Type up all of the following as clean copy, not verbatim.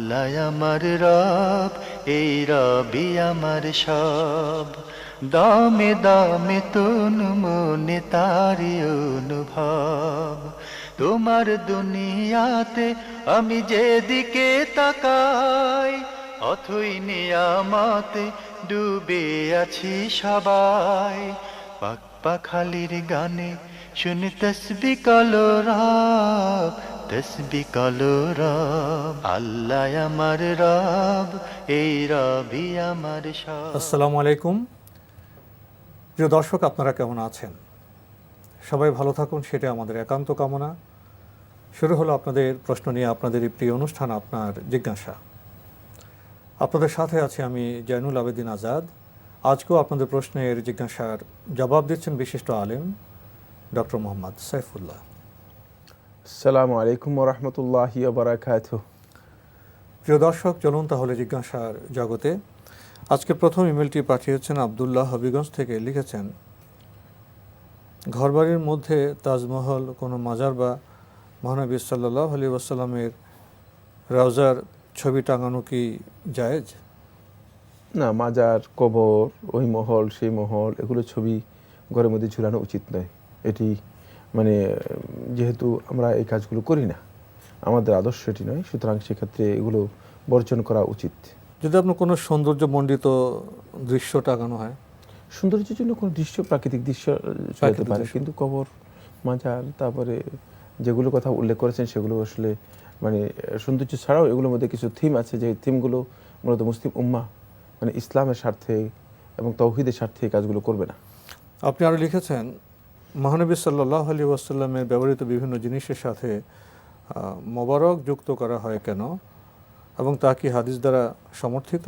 আল্লাহ আমার রব, এই রবি আমার সব। দামে দামে তন মনে তারি অনুভব। তোমার দুনিয়াতে আমি যেদিকে তাকাই, অথই নিয়ামতে ডুবে আছি সবাই। পাক পাখালির গানে শুনি তসবি কলরব, তসবি কলরব। আল্লাহ আমার রব, এই রবি আমার সব। আসসালামু আলাইকুম। প্রিয় দর্শক, আপনারা কেমন আছেন? সবাই ভালো থাকুন, সেটা আমাদের একান্ত কামনা। শুরু হলো আপনাদের প্রশ্ন নিয়ে আপনাদের এই প্রিয় অনুষ্ঠান আপনার জিজ্ঞাসা। আপনাদের সাথে আছি আমি জয়নুল আবেদিন আজাদ। আজকেও আপনাদের প্রশ্নের জিজ্ঞাসার জবাব দিচ্ছেন বিশিষ্ট আলেম ডক্টর মোহাম্মদ সাইফুল্লাহ। আসসালামু আলাইকুম ওয়া রাহমাতুল্লাহি ওয়া বারাকাতুহু। প্রিয় দর্শক, চলুন তাহলে জিজ্ঞাসার জগতে। আজকে প্রথম ইমেলটি পাঠিয়েছেন আবদুল্লাহ হবিগঞ্জ থেকে। লিখেছেন, ঘরবাড়ির মধ্যে তাজমহল, কোনো মাজার বা মহানবী সাল্লাল্লাহু আলাইহি ওয়াসাল্লামের রওজার ছবি টাঙানো কি জায়েজ? না, মাজার, কবর, ওই মহল সেই মহল, এগুলো ছবি ঘরের মধ্যে ঝুলানো উচিত নয়। এটি মানে যেহেতু আমরা এই কাজগুলো করি না, আমাদের আদর্শ এটি নয়, সুতরাং সেক্ষেত্রে এগুলো বর্জন করা উচিত। যদি আপনার কোনো সৌন্দর্যমণ্ডিত দৃশ্য টাঙানো হয়, সৌন্দর্যের জন্য কোনো দৃশ্য, প্রাকৃতিক দৃশ্য চলতে পারে, কিন্তু কবর, মাজার, তারপরে যেগুলো কথা উল্লেখ করেছেন সেগুলো আসলে মানে সৌন্দর্য ছাড়াও এগুলোর মধ্যে কিছু থিম আছে, যে থিমগুলো মূলত মুসলিম উম্মাহ মানে ইসলামের স্বার্থে এবং তৌহিদের স্বার্থে এই কাজগুলো করবে না। আপনি আরও লিখেছেন, মহানবী সাল্লাল্লাহু আলাইহি ওয়াসাল্লামের ব্যবহৃত বিভিন্ন জিনিসের সাথে মোবারক যুক্ত করা হয় কেন, এবং তা কি হাদিস দ্বারা সমর্থিত?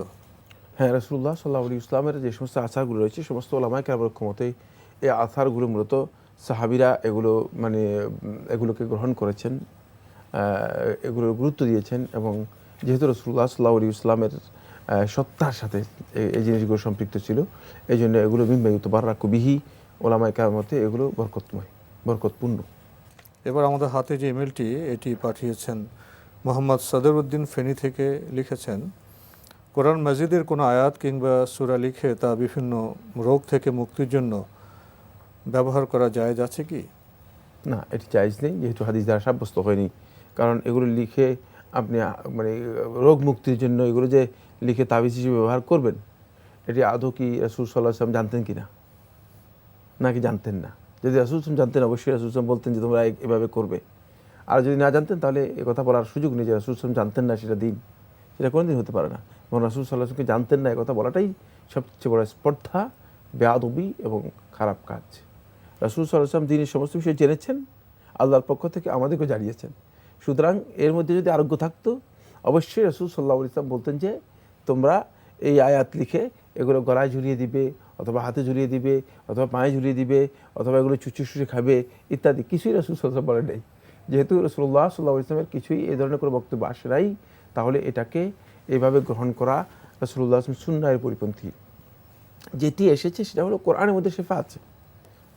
হ্যাঁ, রাসূলুল্লাহ সাল্লাল্লাহু আলাইহি ওয়াসাল্লামের যে সমস্ত আচারগুলো রয়েছে, সমস্ত ওলামায়ে কেরামের ক্ষমতে এই আচারগুলো মূলত সাহাবীরা এগুলো মানে এগুলোকে গ্রহণ করেছেন, এগুলোর গুরুত্ব দিয়েছেন, এবং যেহেতু রাসূলুল্লাহ সাল্লাল্লাহু আলাইহি ওয়াসাল্লামের সত্তার সাথে এই জিনিসগুলো সম্পৃক্ত ছিল, এই জন্য এগুলো মিম্মা ইউতাবাররাকু বিহি, ওলামায়ে কেরামের মতে এগুলো বরকতময়, বরকতপূর্ণ। এবার আমাদের হাতে যে ইমেলটি, এটি পাঠিয়েছেন মোহাম্মদ সদরউদ্দিন ফেনী থেকে। লিখেছেন, কোরআন মাজিদের কোনো আয়াত কিংবা সূরা লিখে তা বিভিন্ন রোগ থেকে মুক্তির জন্য ব্যবহার করা জায়েজ আছে কি? না, এটি জায়েজ নেই, যেহেতু হাদিস দ্বারা সাব্যস্ত হয়নি। কারণ এগুলো লিখে আপনি মানে রোগ মুক্তির জন্য এগুলো যে লিখে তাবিজ হিসেবে ব্যবহার করবেন, এটি আদৌ কি রাসূল সাল্লাল্লাহু আলাইহি ওয়াসাল্লাম জানতেন কি না, নাকি জানতেন না? যদি রাসূল সাল্লাল্লাহু আলাইহি ওয়াসাল্লাম জানতেন, অবশ্যই রাসূল সাল্লাল্লাহু আলাইহি ওয়াসাল্লাম বলতেন যে তোমরা এভাবে করবে। আর যদি না জানতেন, তাহলে এ কথা বলার সুযোগ নেই যে রাসূল সাল্লাল্লাহু আলাইহি ওয়াসাল্লাম জানতেন না সেটা দিন, সেটা কোনোদিন হতে পারে না। এবং রাসূল সাল্লাল্লাহু আলাইহি ওয়াসাল্লামকে জানতেন না এ কথা বলাটাই সবচেয়ে বড় স্পর্ধা, বেয়াদবি এবং খারাপ কাজ। রাসূল সাল্লাল্লাহু আলাইহি ওয়াসাল্লাম দিনের সমস্ত বিষয় জেনেছেন, আল্লাহর পক্ষ থেকে আমাদেরকেও জানিয়েছেন। সুতরাং এর মধ্যে যদি আরোগ্য থাকতো, অবশ্যই রাসূল সাল্লাল্লাহু আলাইহি ওয়াসাল্লাম বলতেন যে তোমরা এই আয়াত লিখে এগুলো গলায় ঝুলিয়ে দিবে, অথবা হাতে ঝুলিয়ে দিবে, অথবা পায়ে ঝুলিয়ে দিবে, অথবা এগুলো চুচি খাবে ইত্যাদি। কিছুই রাসূল সাল্লাল্লাহু আলাইহি ওয়াসাল্লাম বলেন নাই। যেহেতু রাসূলুল্লাহ সাল্লাল্লাহু আলাইহি ওয়াসাল্লামের কিছুই এই ধরনের কোনো বক্তব্য আসে নাই, তাহলে এটাকে এইভাবে গ্রহণ করা রাসূলুল্লাহ সাল্লাল্লাহু আলাইহি ওয়াসাল্লাম সুন্নাহের পরিপন্থী। যেটি এসেছে সেটা হলো কোরআনের মধ্যে শিফা আছে,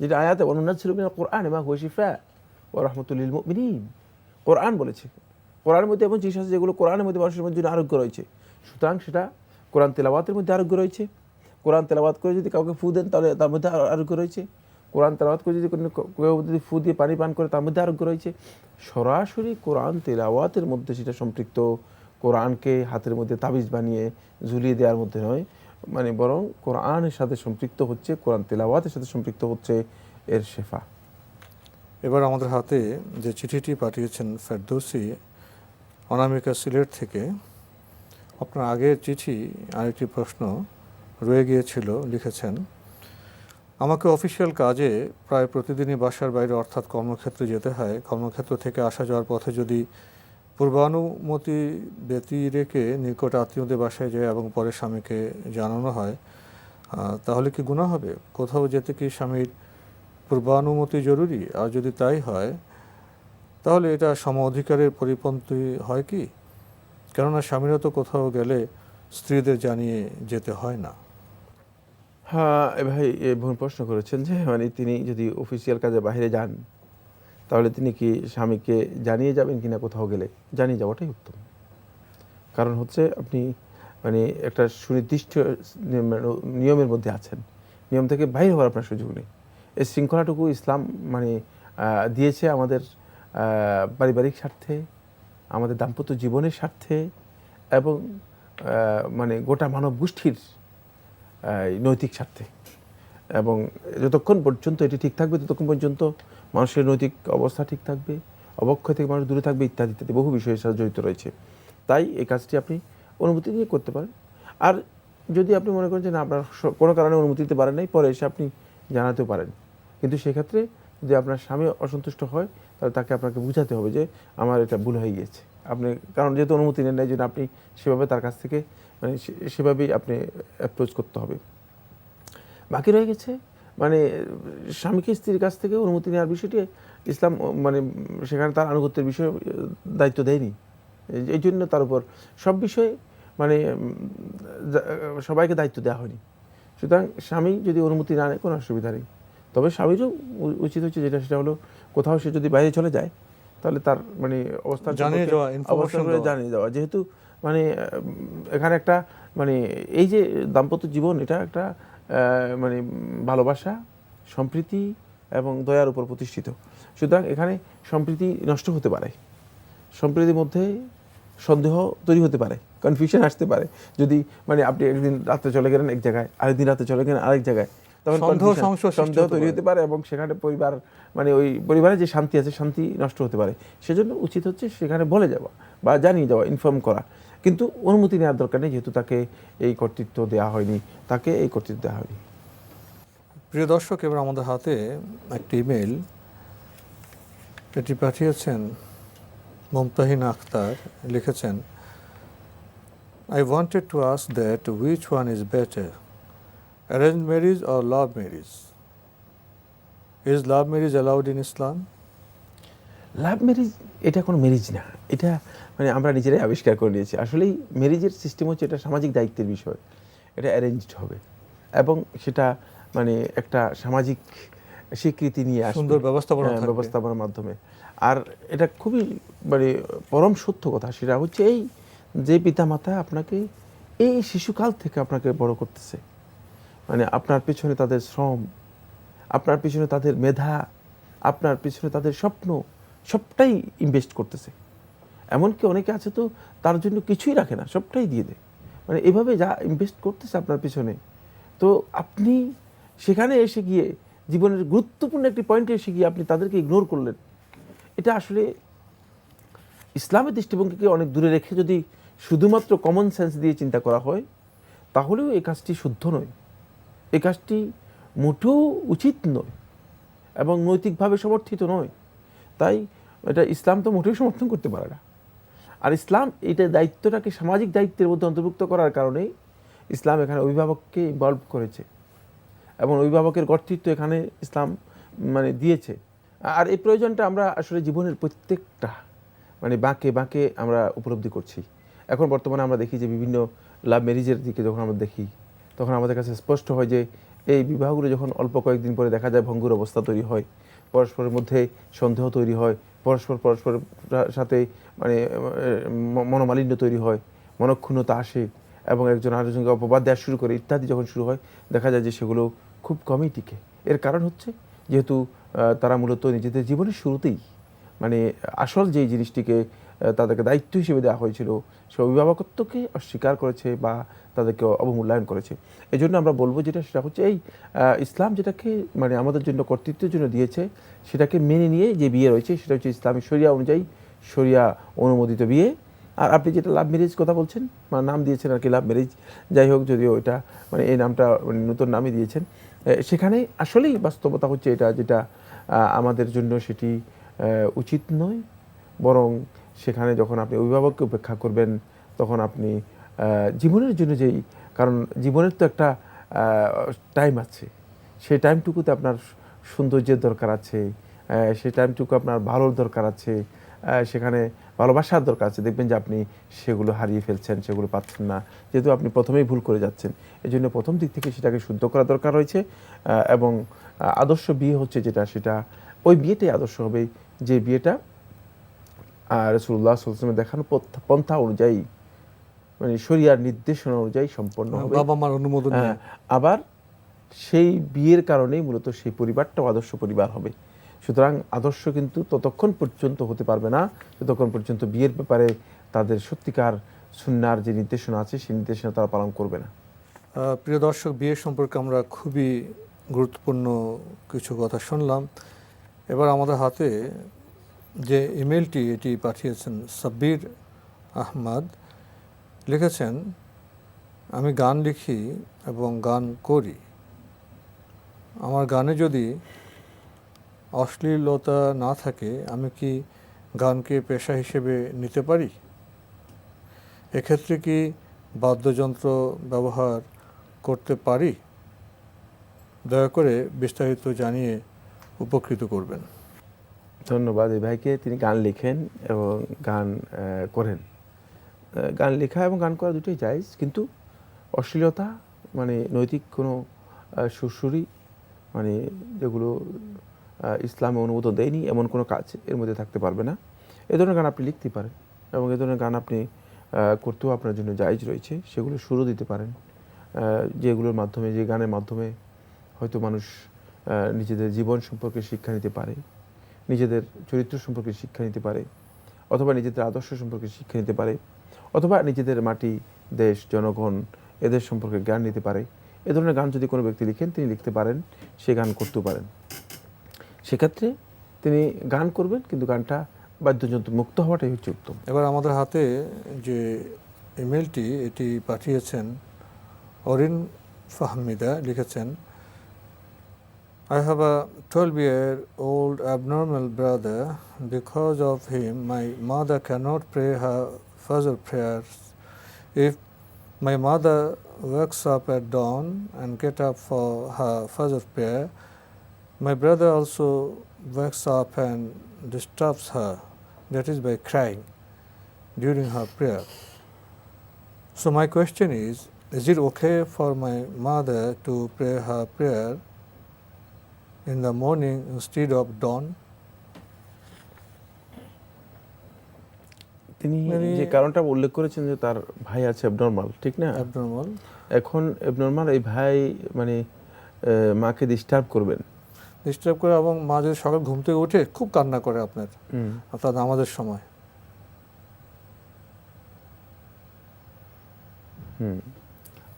যেটা আয়াতে ওয়ানুনাজ্জিলু মিনাল কোরআনি মা হুয়া শিফা ওয়া রাহমাতুল লিল মুমিনিন। কোরআন বলেছে, কোরআনের মধ্যে এমন জিনিস আছে যেগুলো কোরআনের মধ্যে মানুষের জন্য আরোগ্য রয়েছে। সুতরাং সেটা কোরআন তেলাওয়াতের মধ্যে আরোগ্য রয়েছে। কোরআন তেলাওয়াত করে যদি কাউকে ফু দেন, তাহলে তার মধ্যে আরোগ্য রয়েছে। কোরআন তেলাওয়াত করে যদি কেউ যদি ফু দিয়ে পানি পান করে, তার মধ্যে আরোগ্য রয়েছে। সরাসরি কোরআন তেলাওয়াতের মধ্যে সেটা সম্পৃক্ত, কোরআনকে হাতের মধ্যে তাবিজ বানিয়ে ঝুলিয়ে দেওয়ার মধ্যে নয়, মানে বরং কোরআনের সাথে সম্পৃক্ত হচ্ছে, কোরআন তেলাওয়াতের সাথে সম্পৃক্ত হচ্ছে এর শেফা। এবার আমাদের হাতে যে চিঠিটি পাঠিয়েছেন ফেরদৌসী অনামিকা সিলেট থেকে। আপনার আগের চিঠি আরেকটি প্রশ্ন রয়ে গিয়েছিল। লিখেছেন, আমাকে অফিসিয়াল কাজে প্রায় প্রতিদিনই বাসার বাইরে অর্থাৎ কর্মক্ষেত্রে যেতে হয়। কর্মক্ষেত্র থেকে আসা যাওয়ার পথে যদি পূর্বানুমতি ব্যতি রেখে নিকট আত্মীয়দের বাসায় যায় এবং পরে স্বামীকে জানানো হয়, তাহলে কি গুনাহ হবে? কোথাও যেতে কি স্বামীর পূর্বানুমতি জরুরি? আর যদি তাই হয়, তাহলে এটা সম অধিকারের পরিপন্থী হয় কি? কেননা স্বামীরা তো কোথাও গেলে স্ত্রীদের জানিয়ে যেতে হয় না। হ্যাঁ, ভাই ভুল প্রশ্ন করেছেন যে মানে তিনি যদি অফিসিয়াল কাজে বাইরে যান, তাহলে তিনি কি স্বামীকে জানিয়ে যাবেন কিনা কোথাও গেলে? জানিয়ে যাওয়াটাই উত্তম। কারণ হচ্ছে আপনি মানে একটা সুনির্দিষ্ট নিয়মের মধ্যে আছেন, নিয়ম থেকে বাইরে হওয়ার আপনার সুযোগ নেই। এই শৃঙ্খলাটুকু ইসলাম মানে দিয়েছে আমাদের পারিবারিক স্বার্থে, আমাদের দাম্পত্য জীবনের স্বার্থে এবং মানে গোটা মানব গোষ্ঠীর নৈতিক স্বার্থে। এবং যতক্ষণ পর্যন্ত এটি ঠিক থাকবে ততক্ষণ পর্যন্ত মানুষের নৈতিক অবস্থা ঠিক থাকবে, অবক্ষয় থেকে মানুষ দূরে থাকবে, ইত্যাদি ইত্যাদি বহু বিষয়ের সাথে জড়িত রয়েছে। তাই এই কাজটি আপনি অনুমতি নিয়ে করতে পারেন। আর যদি আপনি মনে করেন যে না আপনার কোনো কারণে অনুমতি দিতে পারেন নাই, পরে এসে আপনি জানাতেও পারেন। কিন্তু সেক্ষেত্রে যদি আপনার স্বামী অসন্তুষ্ট হয় তাহলে তাকে আপনাকে বুঝাতে হবে যে আমার এটা ভুল হয়ে গিয়েছে। আপনি কারণ যেহেতু অনুমতি নেন নাই, জন্য আপনি সেভাবে তার কাছ থেকে মানে সেভাবেই আপনি অ্যাপ্রোচ করতে হবে। বাকি রয়ে গেছে মানে স্বামীকে স্ত্রীর কাছ থেকে অনুমতি নেওয়ার বিষয়টি ইসলাম মানে সেখানে তার আনুগত্যের বিষয়ে দায়িত্ব দেয়নি। এই জন্য তার উপর সব বিষয়ে মানে সবাইকে দায়িত্ব দেওয়া হয়নি। সুতরাং স্বামী যদি অনুমতি না নেয় কোনো অসুবিধা নেই। তবে স্বামীরও উচিত হচ্ছে যেটা সেটা হলো কোথাও সে যদি বাইরে চলে যায় তাহলে তার মানে অবস্থা জানিয়ে দেওয়া। যেহেতু মানে এখানে একটা মানে এই যে দাম্পত্য জীবন এটা একটা মানে ভালোবাসা, সম্প্রীতি এবং দয়ার উপর প্রতিষ্ঠিত। সুতরাং এখানে সম্প্রীতি নষ্ট হতে পারে, সম্প্রীতির মধ্যে সন্দেহ তৈরি হতে পারে, কনফিউশন আসতে পারে। যদি মানে আপনি একদিন রাতে চলে গেলেন এক জায়গায়, আরেকদিন রাতে চলে গেলেন আরেক জায়গায়, তখন সন্দেহ তৈরি হতে পারে এবং সেখানে পরিবার মানে ওই পরিবারে যে শান্তি আছে শান্তি নষ্ট হতে পারে। সেজন্য উচিত হচ্ছে সেখানে বলে যাওয়া বা জানিয়ে যাওয়া, ইনফর্ম করা। কিন্তু অনুমতি নেওয়ার দরকার নেই, যেহেতু তাকে এই কর্তৃত্ব দেওয়া হয়নি, তাকে এই কর্তৃত্ব দেওয়া হয়নি। প্রিয় দর্শক, এবার আমাদের হাতে একটি ইমেল, এটি পাঠিয়েছেন মুমতাহিন আখতার। লিখেছেন, I wanted to ask that which one is better, arranged marriage or love marriage? Is love marriage allowed in Islam? Love marriage এটা কোনো ম্যারেজ না, এটা মানে আমরা নিজেরাই আবিষ্কার করে নিয়েছি। আসলেই ম্যারেজের সিস্টেম হচ্ছে এটা সামাজিক দায়িত্বের বিষয়, এটা অ্যারেঞ্জড হবে এবং সেটা মানে একটা সামাজিক স্বীকৃতি নিয়ে আসবে, সুন্দর ব্যবস্থাপনার মাধ্যমে। আর এটা খুবই মানে পরম সত্য কথা, সেটা হচ্ছে এই যে পিতামাতা আপনাকে এই শিশুকাল থেকে আপনাকে বড় করতেছে, মানে আপনার পিছনে তাদের শ্রম, আপনার পিছনে তাদের মেধা, আপনার পিছনে তাদের স্বপ্ন, সবটাই ইনভেস্ট করতেছে। এমনকি অনেকে আছে তো তার জন্য কিছুই রাখে না, সবটাই দিয়ে দেয়। মানে এভাবে যা ইনভেস্ট করতেছে আপনার পিছনে, তো আপনি সেখানে এসে গিয়ে জীবনের গুরুত্বপূর্ণ একটি পয়েন্টে এসে গিয়ে আপনি তাদেরকে ইগনোর করলেন। এটা আসলে ইসলামের দৃষ্টিভঙ্গিকে অনেক দূরে রেখে যদি শুধুমাত্র কমন সেন্স দিয়ে চিন্তা করা হয় তাহলেও এই কাজটি শুদ্ধ নয়, এই কাজটি মোটেও উচিত নয় এবং নৈতিকভাবে সমর্থিত নয়। তাই এটা ইসলাম তো মোটেও সমর্থন করতে পারে না। আর ইসলাম এইটা দায়িত্বটাকে সামাজিক দায়িত্বের মধ্যে অন্তর্ভুক্ত করার কারণেই ইসলাম এখানে অভিভাবককে ইনভলভ করেছে এবং অভিভাবকের কর্তৃত্ব এখানে ইসলাম মানে দিয়েছে। আর এই প্রয়োজনটা আমরা আসলে জীবনের প্রত্যেকটা মানে বাঁকে বাঁকে আমরা উপলব্ধি করছি। এখন বর্তমানে আমরা দেখি যে বিভিন্ন লাভ ম্যারেজের দিকে যখন আমরা দেখি তখন আমাদের কাছে স্পষ্ট হয় যে এই বিবাহগুলো যখন অল্প কয়েকদিন পরে দেখা যায় ভঙ্গুর অবস্থা তৈরি হয়, পরস্পরের মধ্যে সন্দেহ তৈরি হয়, পরস্পরের সাথে মানে মনোমালিন্য তৈরি হয়, মনক্ষুণ্ণতা আসে এবং একজন আরেকজনকে অপবাদ দেওয়া শুরু করে ইত্যাদি যখন শুরু হয়, দেখা যায় যে সেগুলো খুব কমই টিকে। এর কারণ হচ্ছে যেহেতু তারা মূলত নিজেদের জীবনের শুরুতেই মানে আসল যেই জিনিসটিকে তাদেরকে দায়িত্ব হিসেবে দেওয়া হয়েছিল সে অভিভাবকত্বকে অস্বীকার করেছে বা তাদেরকে অবমূল্যায়ন করেছে। এই জন্য আমরা বলবো যেটা সেটা হচ্ছে এই ইসলাম যেটাকে মানে আমাদের জন্য কর্তৃত্বের জন্য দিয়েছে সেটাকে মেনে নিয়ে যে বিয়ে রয়েছে সেটা হচ্ছে ইসলামী শরিয়া অনুযায়ী শরিয়া অনুমোদিত বিয়ে। আর আপনি যেটা লাভ ম্যারেজ কথা বলছেন মানে নাম দিয়েছেন আর কি লাভ ম্যারেজ, যাই হোক যদিও এটা মানে এই নামটা মানে নতুন নামই দিয়েছেন, সেখানে আসলেই বাস্তবতা হচ্ছে এটা যেটা আমাদের জন্য সেটি উচিত নয়। বরং সেখানে যখন আপনি অভিভাবককে উপেক্ষা করবেন তখন আপনি জীবনের জন্য যেই, কারণ জীবনের তো একটা টাইম আছে, সেই টাইমটুকুতে আপনার সৌন্দর্যের দরকার আছে, সেই টাইমটুকু আপনার ভালোর দরকার আছে, সেখানে ভালোবাসার দরকার আছে। দেখবেন যে আপনি সেগুলো হারিয়ে ফেলছেন, সেগুলো পাচ্ছেন না, যেহেতু আপনি প্রথমেই ভুল করে যাচ্ছেন। এই জন্য প্রথম দিক থেকে সেটাকে শুদ্ধ করা দরকার রয়েছে এবং আদর্শ বিয়ে হচ্ছে যেটা সেটা ওই বিয়েটাই আদর্শ হবে যে বিয়েটা রাসূলুল্লাহ সাল্লাল্লাহু আলাইহি ওয়াসাল্লামের দেখানো পন্থা অনুযায়ী মানে শরিয়ার নির্দেশনা অনুযায়ী সম্পন্ন হবে, বাবা মার অনুমোদন নিয়ে। হ্যাঁ, আবার সেই বিয়ের কারণেই মূলত সেই পরিবারটাও আদর্শ পরিবার হবে। সুতরাং আদর্শ কিন্তু ততক্ষণ পর্যন্ত হতে পারবে না যতক্ষণ পর্যন্ত বিয়ের ব্যাপারে তাদের সত্যিকার সুন্নাহর যে নির্দেশনা আছে সেই নির্দেশনা তারা পালন করবে না। প্রিয় দর্শক, বিয়ে সম্পর্কে আমরা খুবই গুরুত্বপূর্ণ কিছু কথা শুনলাম। এবার আমাদের হাতে যে ইমেলটি এটি পাঠিয়েছেন সাব্বির আহমদ, লিখেছেন, আমি গান লিখি এবং গান করি। আমার গানে যদি অশ্লীলতা না থাকে আমি কি গানকে পেশা হিসেবে নিতে পারি? এক্ষেত্রে কি বাদ্যযন্ত্র ব্যবহার করতে পারি? দয়া করে বিস্তারিত জানিয়ে উপকৃত করবেন। ধন্যবাদ এই ভাইকে। তিনি গান লেখেন এবং গান করেন। গান লেখা এবং গান করা দুটোই জায়েজ, কিন্তু অশ্লীলতা মানে নৈতিক কোনো সুরসুরি মানে যেগুলো ইসলামে অনুমোদন দেয়নি এমন কোনো কাজ এর মধ্যে থাকতে পারবে না। এ ধরনের গান আপনি লিখতে পারেন এবং এ ধরনের গান আপনি করতেও আপনার জন্য জায়েজ রয়েছে। সেগুলো সুরও দিতে পারেন, যেগুলোর মাধ্যমে, যে গানের মাধ্যমে হয়তো মানুষ নিজেদের জীবন সম্পর্কে শিক্ষা নিতে পারে, নিজেদের চরিত্র সম্পর্কে শিক্ষা নিতে পারে, অথবা নিজেদের আদর্শ সম্পর্কে শিক্ষা নিতে পারে, অথবা নিজেদের মাটি, দেশ, জনগণ এদের সম্পর্কে জ্ঞান নিতে পারে। এ ধরনের গান যদি কোনো ব্যক্তি লিখেন, তিনি লিখতে পারেন, সে গান করতেও পারেন। সেক্ষেত্রে তিনি গান করবেন, কিন্তু গানটা বাদ্যযন্ত্র মুক্ত হওয়াটাই হচ্ছে উত্তম। এবার আমাদের হাতে যে ইমেলটি এটি পাঠিয়েছেন অরিন ফাহমিদা, লিখেছেন, I have a 12-year-old abnormal brother. Because of him, my mother cannot pray her Fajr prayers. If my mother wakes up at dawn and get up for her Fajr prayer, my brother also wakes up and disturbs her, that is by crying during her prayer. So my question is it okay for my mother to pray her prayer in the morning instead of dawn? তিনি যে কারণটা উল্লেখ করেছেন যে তার ভাই আছে abnormal, ঠিক না? Abnormal. এখন অ্যাবনর্মাল এই ভাই মানে মাকে ডিস্টার্ব করবেন, ডিস্টার্ব করে, এবং মা যদি সকাল ঘুম থেকে উঠে খুব কান্না করে আপনার অর্থাৎ আমাদের সময়।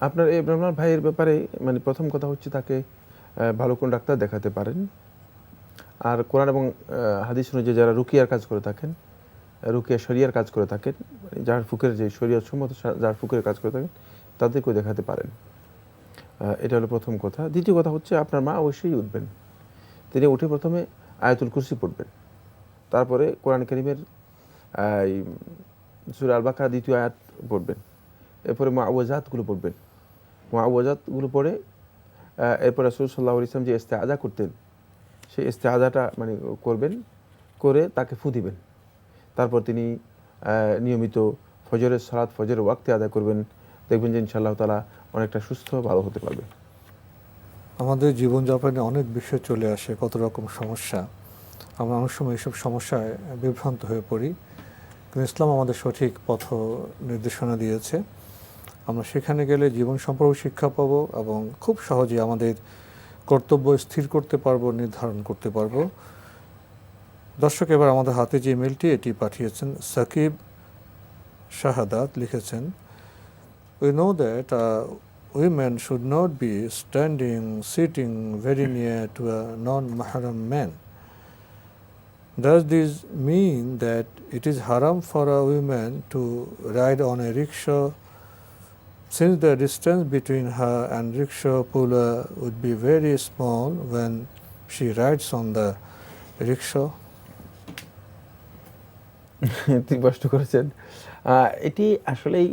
আপনার এই অ্যাবনর্মাল ভাইয়ের ব্যাপারে মানে প্রথম কথা হচ্ছে তাকে ভালো কোন ডাক্তার দেখাতে পারেন। আর কোরআন এবং হাদিস অনুযায়ী যারা রুকিয়ার কাজ করে থাকেন, রুকিয়া শরিয়ার কাজ করে থাকেন, যার ফুকের যে শরিয়ত সম্মত যার ফুকের কাজ করে থাকেন, তাদেরকেও দেখাতে পারেন। এটা হলো প্রথম কথা। দ্বিতীয় কথা হচ্ছে আপনার মা অবশ্যই উঠবেন, তিনি উঠে প্রথমে আয়াতুল কুরসি পড়বেন, তারপরে কোরআন কারীমের সূরা আল বাকারা দ্বিতীয় আয়াত পড়বেন, এরপরে মুআওয়াযাতগুলো পড়বেন। মুআওয়াযাতগুলো পড়ে এরপরে রাসূল সাল্লাল্লাহু আলাইহি ওয়াসাল্লাম যে ইস্তেআযা করতেন সেই ইস্তেআযাটা মানে করবেন, করে তাকে ফু দিবেন। তারপর তিনি নিয়মিত ফজরের সালাত ফজরের ওয়াক্তে আদায় করবেন। দেখবেন যে ইনশাআল্লাহ তাআলা অনেকটা সুস্থ ভালো হতে পারবে। আমাদের জীবনযাপনে অনেক বিষয় চলে আসে, কত রকম সমস্যা, আমরা অনেক সময় এইসব সমস্যায় বিভ্রান্ত হয়ে পড়ি, কিন্তু ইসলাম আমাদের সঠিক পথ নির্দেশনা দিয়েছে। আমরা সেখানে গেলে জীবন সম্পর্কে শিক্ষা পাবো এবং খুব সহজে আমাদের কর্তব্য স্থির করতে পারবো, নির্ধারণ করতে পারবো। দর্শক, এবার আমাদের হাতে যে ইমেলটি এটি পাঠিয়েছেন সাকিব শাহাদাত, লিখেছেন, We know that women should not be standing, sitting very near to a non-mahram man. Does this mean that it is haram for a woman to ride on a rickshaw, since the distance between her and rickshaw puller would be very small when she rides on the rickshaw? তিনি প্রশ্ন করেছেন, এটি আসলেই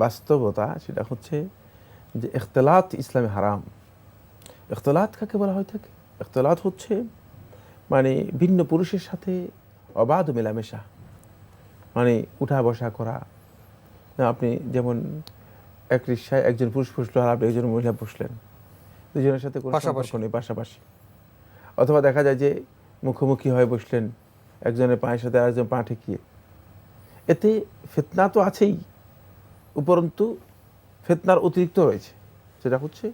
বাস্তবতা, সেটা হচ্ছে যে ইখতিলাত ইসলামে হারাম। ইখতিলাত কাকে বলা হয়ে থাকে? ইখতিলাত হচ্ছে মানে ভিন্ন পুরুষের সাথে অবাধ মেলামেশা, মানে উঠা বসা করা। আপনি যেমন এক রিক্সায় একজন পুরুষ বসলো আর আপনি একজন মহিলা বসলেন, দুজনের সাথে কোনো সম্পর্ক নেই, পাশাপাশি। অথবা দেখা যায় যে মুখোমুখি হয়ে বসলেন, একজনের পায়ের সাথে আরেকজন পা ঠেকিয়ে। এতে ফিতনা তো আছেই, উপরন্তু ফিতনার অতিরিক্ত রয়েছে, সেটা হচ্ছে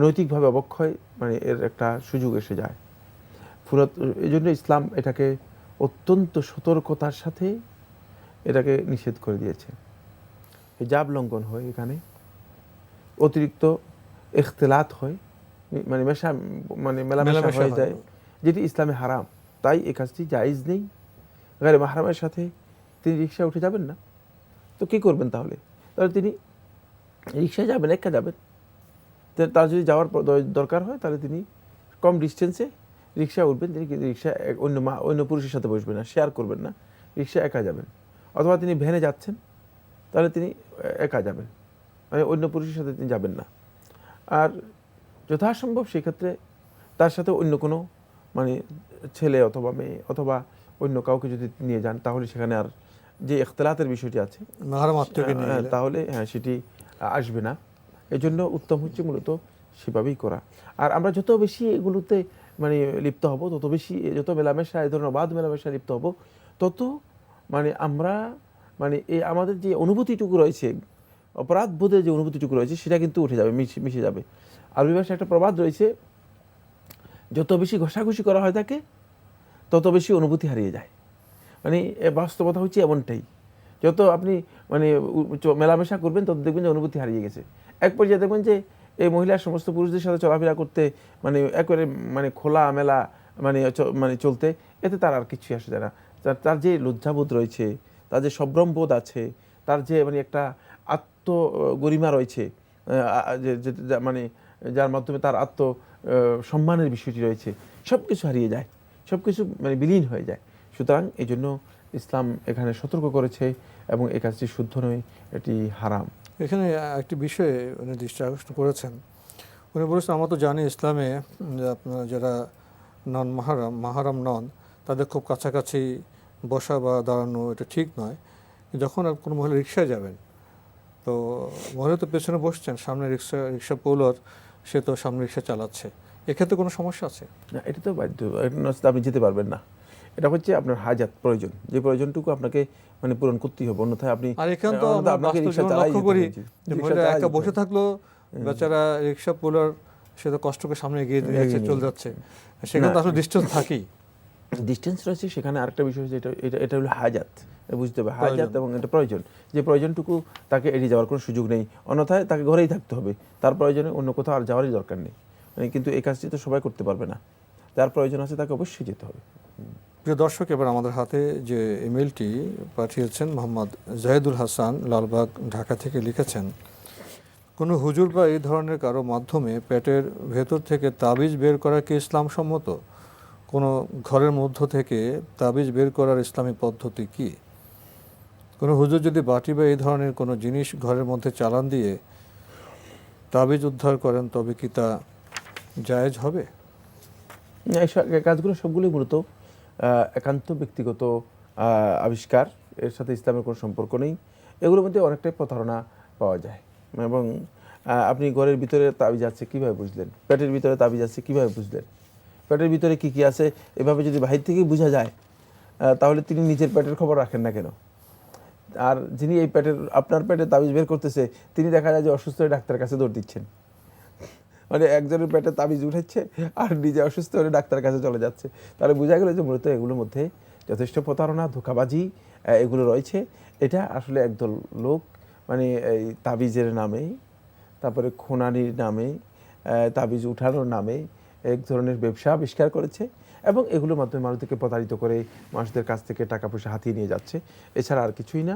নৈতিকভাবে অবক্ষয়, মানে এর একটা সুযোগ এসে যায়। ফুরত এই জন্য ইসলাম এটাকে অত্যন্ত সতর্কতার সাথে এটাকে নিষেধ করে দিয়েছে। হিজাব লঙ্ঘন হয়, এখানে অতিরিক্ত ইখতিলাত হয়, মানে মেলামেশা হয়ে যায়, যেটি ইসলামে হারাম। তাই এই কাজটি জায়েজ নেই। গায়রে মাহরামের সাথে তিনি রিকশা উঠে যাবেন না, তো কী করবেন তাহলে? তাহলে তিনি রিকশায় যাবেন, একা যাবেন। তার যদি যাওয়ার দরকার হয় তাহলে তিনি কম ডিস্টেন্সে রিকশা উঠবেন, তিনি রিকশা অন্য পুরুষের সাথে বসবেন না, শেয়ার করবেন না, রিকশা একা যাবেন। অথবা তিনি ভ্যানে যাচ্ছেন, তাহলে তিনি একা যাবেন, মানে অন্য পুরুষের সাথে তিনি যাবেন না। আর যথাসম্ভব সেক্ষেত্রে তার সাথে অন্য কোনো মানে ছেলে অথবা মেয়ে অথবা অন্য কাউকে যদি নিয়ে যান, তাহলে সেখানে আর যে ইখতিলাতের বিষয়টি আছে তাহলে সেটি আসবে না। এই জন্য উত্তম হচ্ছে মূলত সেভাবেই করা। আর আমরা যত বেশি এগুলোতে মানে লিপ্ত হব, তত বেশি, যত মেলামেশা, এই ধরনের অবাধ মেলামেশা লিপ্ত হব, তত মানে আমরা মানে এই আমাদের যে অনুভূতিটুকু রয়েছে, অপরাধ বোধের যে অনুভূতিটুকু রয়েছে, সেটা কিন্তু উঠে যাবে, মিশে যাবে। আরবি ভাষায় একটা প্রবাদ রয়েছে, যত বেশি ঘষাঘষি করা হয় তাকে, তত বেশি অনুভূতি হারিয়ে যায়। মানে বাস্তবতা হচ্ছে এমনটাই, যত আপনি মানে মেলামেশা করবেন তত দেখবেন যে অনুভূতি হারিয়ে গেছে। এক পর্যায়ে দেখবেন যে এই মহিলার সমস্ত পুরুষদের সাথে চলাফেরা করতে মানে একেবারে মানে খোলা মেলা মানে চলতে, এতে তার আর কিছুই আসে যায় না। তার যে লজ্জাবোধ রয়েছে, তার যে সম্ভ্রমবোধ আছে, তার যে মানে একটা আত্মগরিমা রয়েছে, মানে যার মাধ্যমে তার সম্মানের বিষয়টি রয়েছে, সব কিছু হারিয়ে যায়, সব কিছু মানে বিলীন হয়ে যায়। সুতরাং এই জন্য ইসলাম এখানে সতর্ক করেছে এবং এই কাজটি শুদ্ধ নয়, এটি হারাম। এখানে একটি বিষয়ে উনি দৃষ্টি আকর্ষণ করেছেন। উনি বলেছেন, আমরা তো জানি ইসলামে আপনারা যারা মাহারাম নন, তাদের খুব কাছাকাছি বসা বা দাঁড়ানো এটা ঠিক নয়। যখন কোনো মহিলা রিক্সায় যাবেন, তো মহিলা তো পেছনে বসছেন, সামনে রিক্সা পোলার, সে তো সামনে রিক্সা চালাচ্ছে, এক্ষেত্রে কোনো সমস্যা আছে? না, এটা তো বাধ্য, আপনি যেতে পারবেন না। এটা হচ্ছে আপনার হাজাত, প্রয়োজন, যে প্রয়োজনটুকু আপনাকে মানে পূরণ করতেই হবে, অন্যথায় আপনি লক্ষ্য করি একা বসে থাকলো, বেচারা রিক্সা পোলার সে তো কষ্ট করে সামনে এগিয়ে চলে যাচ্ছে, সেখানে তো আসলে ডিস্টেন্স থাকেই, ডিস্টেন্স রয়েছে। সেখানে আরেকটা বিষয় হচ্ছে, এটা হলো হাজাত, বুঝতে হবে হাজাত, এবং এটা প্রয়োজন, যে প্রয়োজনটুকু তাকে এড়িয়ে যাওয়ার কোনো সুযোগ নেই, অন্যথায় তাকে ঘরেই থাকতে হবে, তার প্রয়োজনে অন্য কোথাও আর যাওয়ারই দরকার নেই। কিন্তু এই কাজটি তো সবাই করতে পারবে না, যার প্রয়োজন আছে তাকে অবশ্যই যেতে হবে। প্রিয় দর্শক, এবার আমাদের হাতে যে ইমেলটি পাঠিয়েছেন মোহাম্মদ জাহিদুল হাসান, লালবাগ, ঢাকা থেকে লিখেছেন, কোনো হুজুর বা এই ধরনের কারো মাধ্যমে পেটের ভেতর থেকে তাবিজ বের করা কি ইসলাম সম্মত? কোনো ঘরের মধ্য থেকে তাবিজ বের করার ইসলামী পদ্ধতি কি? কোনো হুজুর যদি বাটি বা এই ধরনের কোনো জিনিস ঘরের মধ্যে চালান দিয়ে তাবিজ উদ্ধার করেন, তবে কি তা জায়েজ হবে? এই কাজগুলো সবগুলোই মূলত একান্ত ব্যক্তিগত আবিষ্কার, এর সাথে ইসলামের কোনো সম্পর্ক নেই। এগুলোর মধ্যে অনেকটাই প্রতারণা পাওয়া যায়। এবং আপনি ঘরের ভিতরে তাবিজ আছে কীভাবে বুঝলেন? পেটের ভিতরে তাবিজ আছে কীভাবে বুঝলেন? পেটের ভিতরে কী কী আছে এভাবে যদি বাহির থেকেই বোঝা যায়, তাহলে তিনি নিজের পেটের খবর রাখেন না কেন? আর যিনি এই আপনার পেটে তাবিজ বের করতেছে, তিনি দেখা যায় যে অসুস্থ হয়ে ডাক্তারের কাছে দৌড় দিচ্ছেন। মানে একজনের পেটে তাবিজ উঠেছে আর নিজে অসুস্থ হয়ে ডাক্তারের কাছে চলে যাচ্ছে। তাহলে বোঝা গেল যে মূলত এগুলোর মধ্যে যথেষ্ট প্রতারণা, ধোঁকাবাজি এগুলো রয়েছে। এটা আসলে একদল লোক মানে এই তাবিজের নামে, তারপরে খোনানির নামে, তাবিজ উঠানোর নামে এক ধরনের ব্যবসা আবিষ্কার করেছে এবং এগুলোর মাধ্যমে মানুষদেরকে প্রতারিত করে মানুষদের কাছ থেকে টাকা পয়সা হাতিয়ে নিয়ে যাচ্ছে। এছাড়া আর কিছুই না।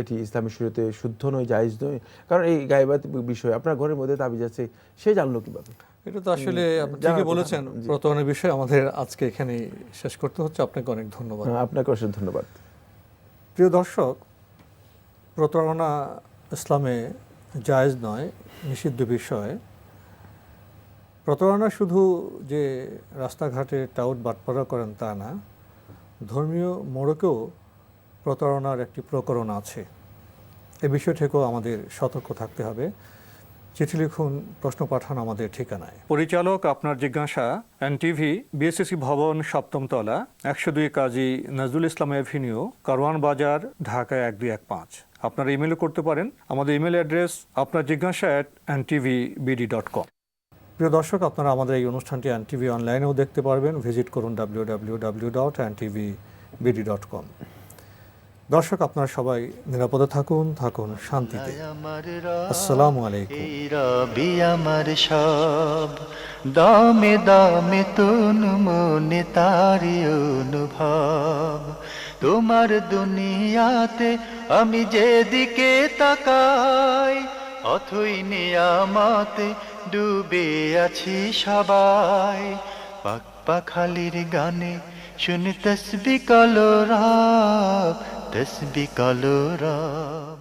এটি ইসলামী শরীয়তে শুদ্ধ নয়, জায়েজ নয়। কারণ এই গায়বাত বিষয়, আপনার ঘরের মধ্যে তাবিজ আছে, সে জানলো কিভাবে? এটা তো আসলে আপনি ঠিকই বলেছেন। প্রতারণার বিষয় আমাদের আজকে এখানে শেষ করতে হচ্ছে। আপনাকে অনেক ধন্যবাদ। আপনাকে অনেক ধন্যবাদ। প্রিয় দর্শক, প্রতারণা ইসলামে জায়েজ নয়, নিষিদ্ধ বিষয়। প্রতারণা শুধু যে রাস্তাঘাটে টাউট বাটপাড়া করেন তা না, ধর্মীয় মোড়কেও প্রতারণার একটি প্রকরণ আছে। এ বিষয় থেকেও আমাদের সতর্ক থাকতে হবে। চিঠি লিখুন, প্রশ্ন পাঠান আমাদের ঠিকানায়। পরিচালক আপনার জিজ্ঞাসা, এনটিভি, বিএসসিসি ভবন, 7ম তলা, 102 কাজী নজরুল ইসলাম এভিনিউ, কারওয়ান বাজার, ঢাকা 1215। আপনারা ইমেলও করতে পারেন। আমাদের ইমেল অ্যাড্রেস আপনার জিজ্ঞাসা @ntvbd.com। প্রিয় দর্শক, আপনারা আমাদের এই অনুষ্ঠানটি এনটিভি অনলাইনেও দেখতে পারবেন। ভিজিট করুন www.ntvbd.com। দর্শক, আপনারা সবাই নিরাপদে থাকুন শান্তিতে। আসসালামু আলাইকুম। এই রবি আমার সব, দামে দামে তন মনে তারি অনুভব। তোমার দুনিয়াতে আমি যেদিকে তাকাই, অথই নিয়ামতে ডুবে আছি সবাই। পাক পাখালির গানে শুনি তসবি কালো রাব, তসবি কালো রাব।